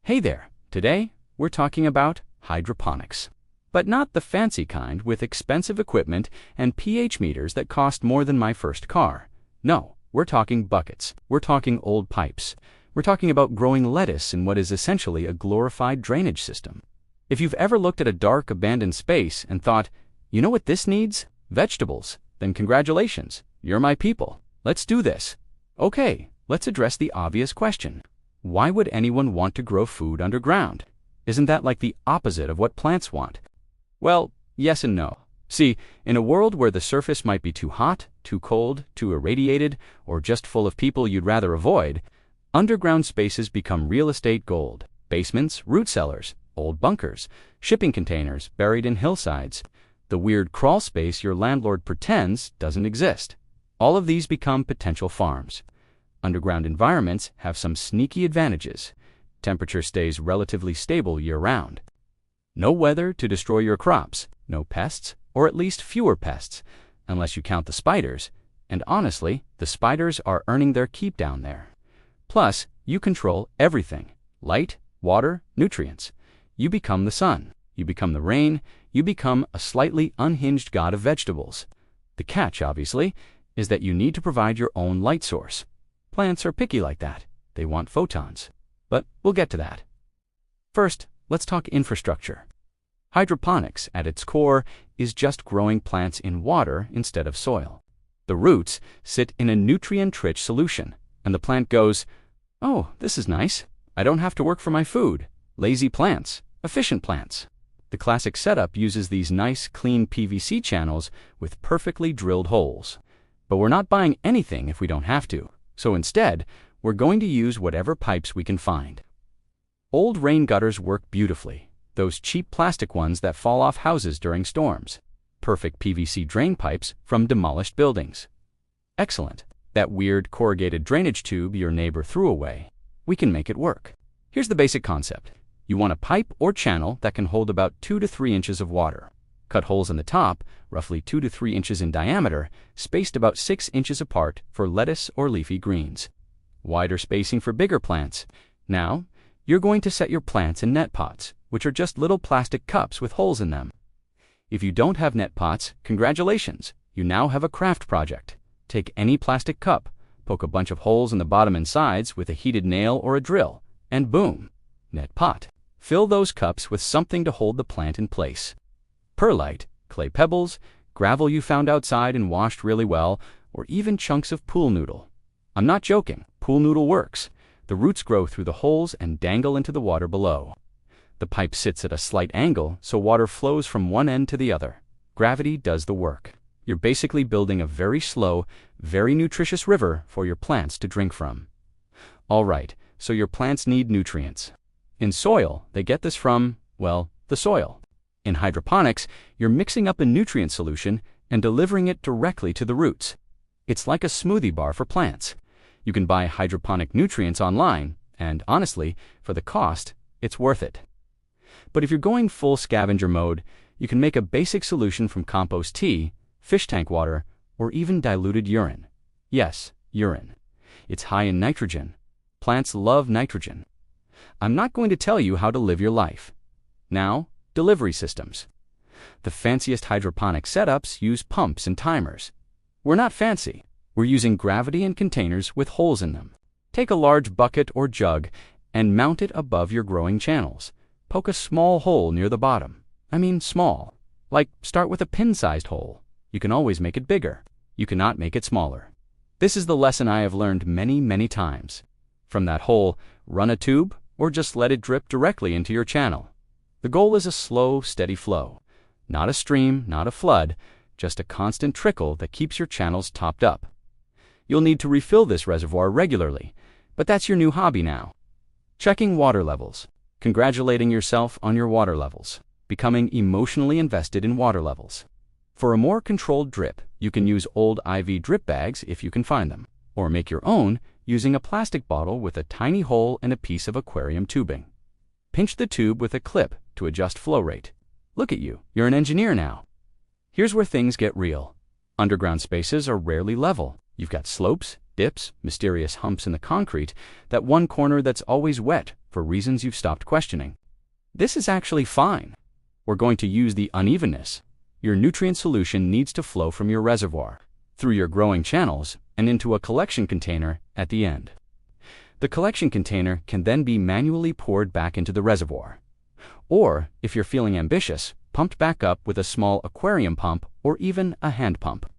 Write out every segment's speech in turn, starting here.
Hey there, today we're talking about hydroponics. But not the fancy kind with expensive equipment and pH meters that cost more than my first car. No, we're talking buckets. We're talking old pipes. We're talking about growing lettuce in what is essentially a glorified drainage system. If you've ever looked at a dark, abandoned space and thought, you know what this needs? Vegetables. Then congratulations, you're my people. Let's do this. Okay, let's address the obvious question. Why would anyone want to grow food underground? Isn't that like the opposite of what plants want? Well, yes and no. See, in a world where the surface might be too hot, too cold, too irradiated, or just full of people you'd rather avoid, underground spaces become real estate gold. Basements, root cellars, old bunkers, shipping containers buried in hillsides, the weird crawl space your landlord pretends doesn't exist. All of these become potential farms. Underground environments have some sneaky advantages. Temperature stays relatively stable year-round. No weather to destroy your crops, no pests, or at least fewer pests, unless you count the spiders, and honestly, the spiders are earning their keep down there. Plus, you control everything: light, water, nutrients. You become the sun, you become the rain, you become a slightly unhinged god of vegetables. The catch, obviously, is that you need to provide your own light source. Plants are picky like that. They want photons. But we'll get to that. First, let's talk infrastructure. Hydroponics, at its core, is just growing plants in water instead of soil. The roots sit in a nutrient-rich solution, and the plant goes, "Oh, this is nice. I don't have to work for my food. Lazy plants, efficient plants." The classic setup uses these nice, clean PVC channels with perfectly drilled holes. But we're not buying anything if we don't have to. So instead, we're going to use whatever pipes we can find. Old rain gutters work beautifully, those cheap plastic ones that fall off houses during storms. Perfect PVC drain pipes from demolished buildings. Excellent. That weird corrugated drainage tube your neighbor threw away. We can make it work. Here's the basic concept. You want a pipe or channel that can hold about 2 to 3 inches of water. Cut holes in the top, roughly 2 to 3 inches in diameter, spaced about 6 inches apart for lettuce or leafy greens. Wider spacing for bigger plants. Now, you're going to set your plants in net pots, which are just little plastic cups with holes in them. If you don't have net pots, congratulations, you now have a craft project. Take any plastic cup, poke a bunch of holes in the bottom and sides with a heated nail or a drill, and boom, net pot. Fill those cups with something to hold the plant in place. Perlite, clay pebbles, gravel you found outside and washed really well, or even chunks of pool noodle. I'm not joking, pool noodle works. The roots grow through the holes and dangle into the water below. The pipe sits at a slight angle so water flows from one end to the other. Gravity does the work. You're basically building a very slow, very nutritious river for your plants to drink from. All right, so your plants need nutrients. In soil, they get this from, well, the soil. In hydroponics, you're mixing up a nutrient solution and delivering it directly to the roots. It's like a smoothie bar for plants. You can buy hydroponic nutrients online, and honestly, for the cost, it's worth it. But if you're going full scavenger mode, you can make a basic solution from compost tea, fish tank water, or even diluted urine. Yes, urine. It's high in nitrogen. Plants love nitrogen. I'm not going to tell you how to live your life. Now, delivery systems. The fanciest hydroponic setups use pumps and timers. We're not fancy. We're using gravity and containers with holes in them. Take a large bucket or jug and mount it above your growing channels. Poke a small hole near the bottom. I mean small. Like start with a pin-sized hole. You can always make it bigger. You cannot make it smaller. This is the lesson I have learned many, many times. From that hole, run a tube or just let it drip directly into your channel. The goal is a slow, steady flow. Not a stream, not a flood, just a constant trickle that keeps your channels topped up. You'll need to refill this reservoir regularly, but that's your new hobby now. Checking water levels. Congratulating yourself on your water levels. Becoming emotionally invested in water levels. For a more controlled drip, you can use old IV drip bags if you can find them, or make your own using a plastic bottle with a tiny hole and a piece of aquarium tubing. Pinch the tube with a clip to adjust flow rate. Look at you, you're an engineer now. Here's where things get real. Underground spaces are rarely level. You've got slopes, dips, mysterious humps in the concrete, that one corner that's always wet for reasons you've stopped questioning. This is actually fine. We're going to use the unevenness. Your nutrient solution needs to flow from your reservoir, through your growing channels, and into a collection container at the end. The collection container can then be manually poured back into the reservoir. Or, if you're feeling ambitious, pumped back up with a small aquarium pump or even a hand pump.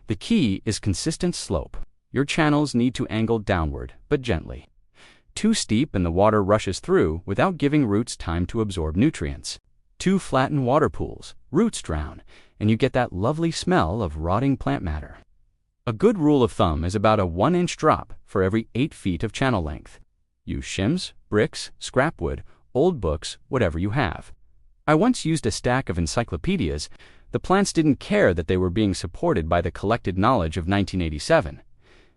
The key is consistent slope. Your channels need to angle downward, but gently. Too steep and the water rushes through without giving roots time to absorb nutrients. Too flattened water pools, roots drown, and you get that lovely smell of rotting plant matter. A good rule of thumb is about a 1-inch drop for every 8 feet of channel length. Use shims, bricks, scrap wood, old books, whatever you have. I once used a stack of encyclopedias. The plants didn't care that they were being supported by the collected knowledge of 1987.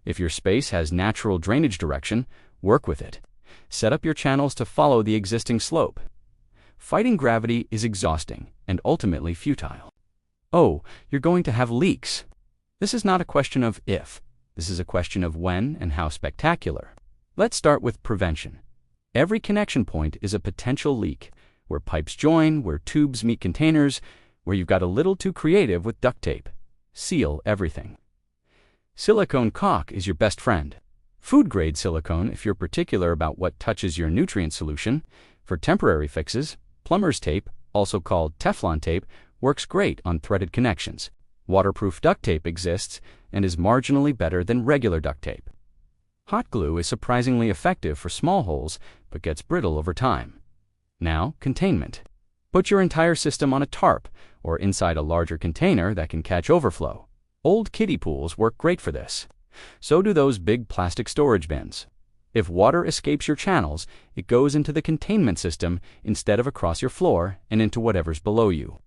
If your space has natural drainage direction, work with it. Set up your channels to follow the existing slope. Fighting gravity is exhausting and ultimately futile. Oh, you're going to have leaks. This is not a question of if. This is a question of when and how spectacular. Let's start with prevention. Every connection point is a potential leak, where pipes join, where tubes meet containers, where you've got a little too creative with duct tape. Seal everything. Silicone caulk is your best friend. Food-grade silicone if you're particular about what touches your nutrient solution. For temporary fixes, plumber's tape, also called Teflon tape, works great on threaded connections. Waterproof duct tape exists and is marginally better than regular duct tape. Hot glue is surprisingly effective for small holes, but gets brittle over time. Now, containment. Put your entire system on a tarp or inside a larger container that can catch overflow. Old kiddie pools work great for this. So do those big plastic storage bins. If water escapes your channels, it goes into the containment system instead of across your floor and into whatever's below you.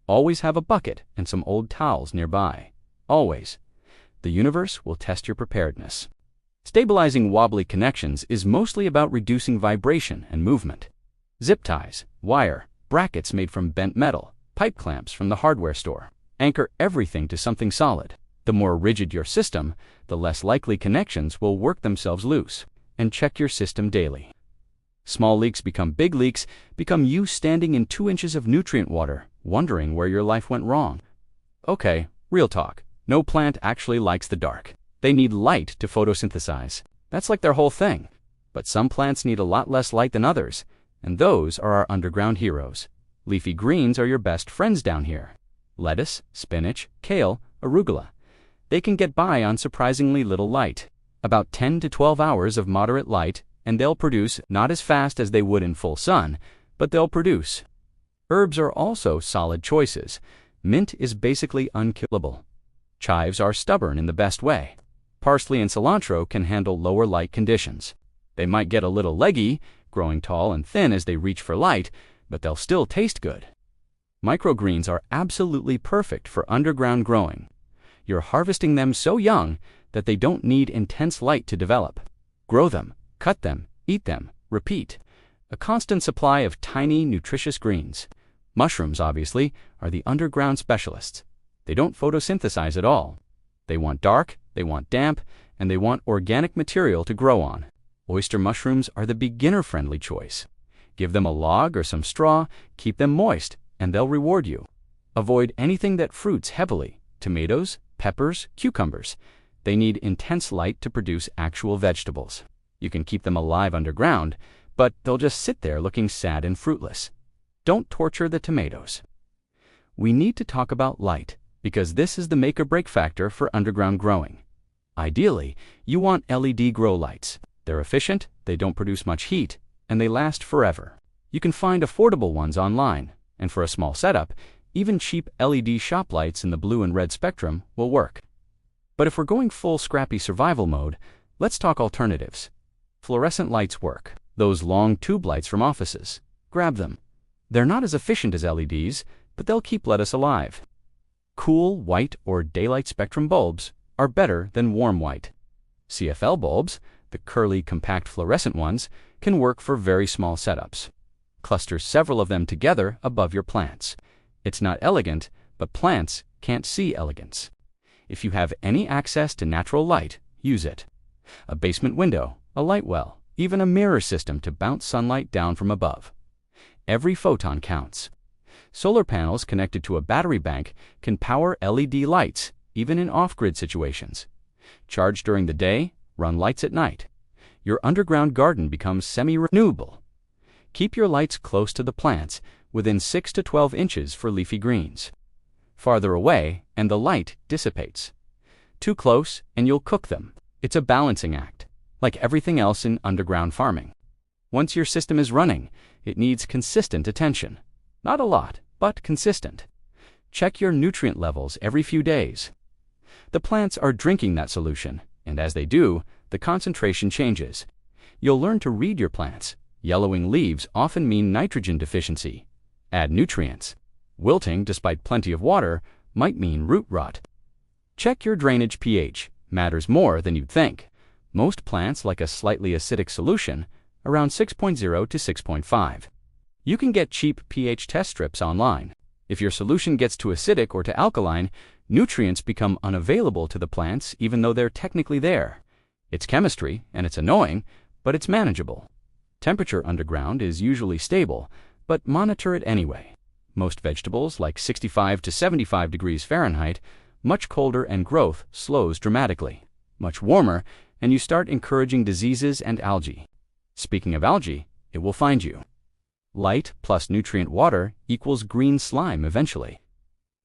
Always have a bucket and some old towels nearby. Always. The universe will test your preparedness. Stabilizing wobbly connections is mostly about reducing vibration and movement. Zip ties, wire, brackets made from bent metal, pipe clamps from the hardware store. Anchor everything to something solid. The more rigid your system, the less likely connections will work themselves loose. And check your system daily. Small leaks become you standing in 2 inches of nutrient water, wondering where your life went wrong. Okay, real talk. No plant actually likes the dark. They need light to photosynthesize. That's like their whole thing. But some plants need a lot less light than others, and those are our underground heroes. Leafy greens are your best friends down here. Lettuce, spinach, kale, arugula. They can get by on surprisingly little light. About 10 to 12 hours of moderate light, and they'll produce not as fast as they would in full sun, but they'll produce. Herbs are also solid choices. Mint is basically unkillable. Chives are stubborn in the best way. Parsley and cilantro can handle lower light conditions. They might get a little leggy, growing tall and thin as they reach for light, but they'll still taste good. Microgreens are absolutely perfect for underground growing. You're harvesting them so young that they don't need intense light to develop. Grow them, cut them, eat them, repeat. A constant supply of tiny, nutritious greens. Mushrooms, obviously, are the underground specialists. They don't photosynthesize at all. They want dark, they want damp, and they want organic material to grow on. Oyster mushrooms are the beginner-friendly choice. Give them a log or some straw, keep them moist, and they'll reward you. Avoid anything that fruits heavily. Tomatoes, peppers, cucumbers. They need intense light to produce actual vegetables. You can keep them alive underground, but they'll just sit there looking sad and fruitless. Don't torture the tomatoes. We need to talk about light, because this is the make or break factor for underground growing. Ideally, you want LED grow lights. They're efficient, they don't produce much heat, and they last forever. You can find affordable ones online, and for a small setup, even cheap LED shop lights in the blue and red spectrum will work. But if we're going full scrappy survival mode, let's talk alternatives. Fluorescent lights work. Those long tube lights from offices. Grab them. They're not as efficient as LEDs, but they'll keep lettuce alive. Cool white or daylight spectrum bulbs are better than warm white. CFL bulbs, the curly compact fluorescent ones, can work for very small setups. Cluster several of them together above your plants. It's not elegant, but plants can't see elegance. If you have any access to natural light, use it. A basement window, a light well, even a mirror system to bounce sunlight down from above. Every photon counts. Solar panels connected to a battery bank can power LED lights, even in off-grid situations. Charge during the day, run lights at night. Your underground garden becomes semi-renewable. Keep your lights close to the plants, within 6 to 12 inches for leafy greens. Farther away, and the light dissipates. Too close, and you'll cook them. It's a balancing act, like everything else in underground farming. Once your system is running, it needs consistent attention. Not a lot, but consistent. Check your nutrient levels every few days. The plants are drinking that solution, and as they do, the concentration changes. You'll learn to read your plants. Yellowing leaves often mean nitrogen deficiency. Add nutrients. Wilting, despite plenty of water, might mean root rot. Check your drainage pH. Matters more than you'd think. Most plants like a slightly acidic solution, around 6.0 to 6.5. You can get cheap pH test strips online. If your solution gets too acidic or to alkaline, nutrients become unavailable to the plants even though they're technically there. It's chemistry, and it's annoying, but it's manageable. Temperature underground is usually stable, but monitor it anyway. Most vegetables, like 65 to 75 degrees Fahrenheit, much colder and growth slows dramatically. Much warmer, and you start encouraging diseases and algae. Speaking of algae, it will find you. Light plus nutrient water equals green slime eventually.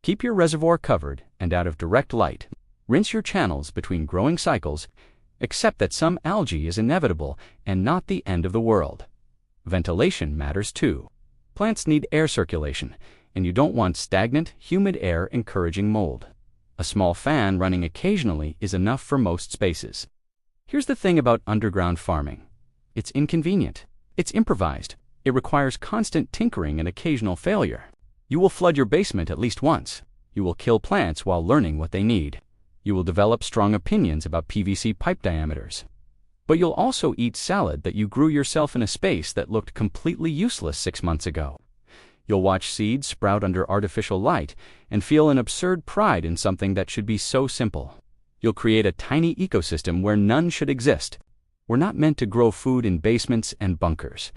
Keep your reservoir covered and out of direct light. Rinse your channels between growing cycles. Accept that some algae is inevitable and not the end of the world. Ventilation matters too. Plants need air circulation, and you don't want stagnant, humid air encouraging mold. A small fan running occasionally is enough for most spaces. Here's the thing about underground farming. It's inconvenient. It's improvised. It requires constant tinkering and occasional failure. You will flood your basement at least once. You will kill plants while learning what they need. You will develop strong opinions about PVC pipe diameters. But you'll also eat salad that you grew yourself in a space that looked completely useless 6 months ago. You'll watch seeds sprout under artificial light and feel an absurd pride in something that should be so simple. You'll create a tiny ecosystem where none should exist. We're not meant to grow food in basements and bunkers.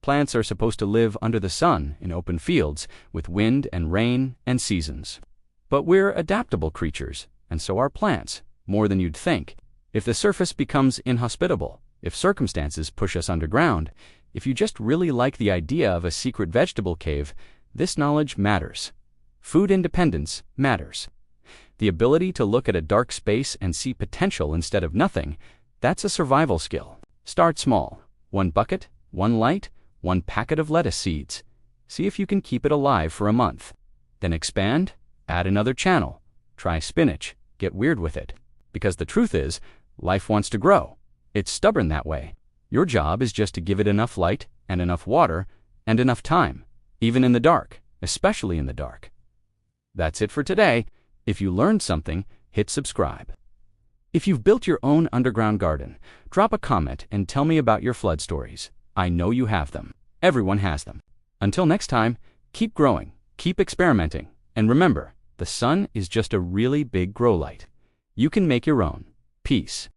Plants are supposed to live under the sun in open fields with wind and rain and seasons. But we're adaptable creatures, and so are plants, more than you'd think. If the surface becomes inhospitable, if circumstances push us underground, if you just really like the idea of a secret vegetable cave, this knowledge matters. Food independence matters. The ability to look at a dark space and see potential instead of nothing, that's a survival skill. Start small. 1 bucket, 1 light, 1 packet of lettuce seeds. See if you can keep it alive for a month. Then expand, add another channel. Try spinach, get weird with it. Because the truth is, life wants to grow. It's stubborn that way. Your job is just to give it enough light and enough water and enough time, even in the dark, especially in the dark. That's it for today. If you learned something, hit subscribe. If you've built your own underground garden, drop a comment and tell me about your flood stories. I know you have them. Everyone has them. Until next time, keep growing, keep experimenting, and remember, the sun is just a really big grow light. You can make your own. Peace.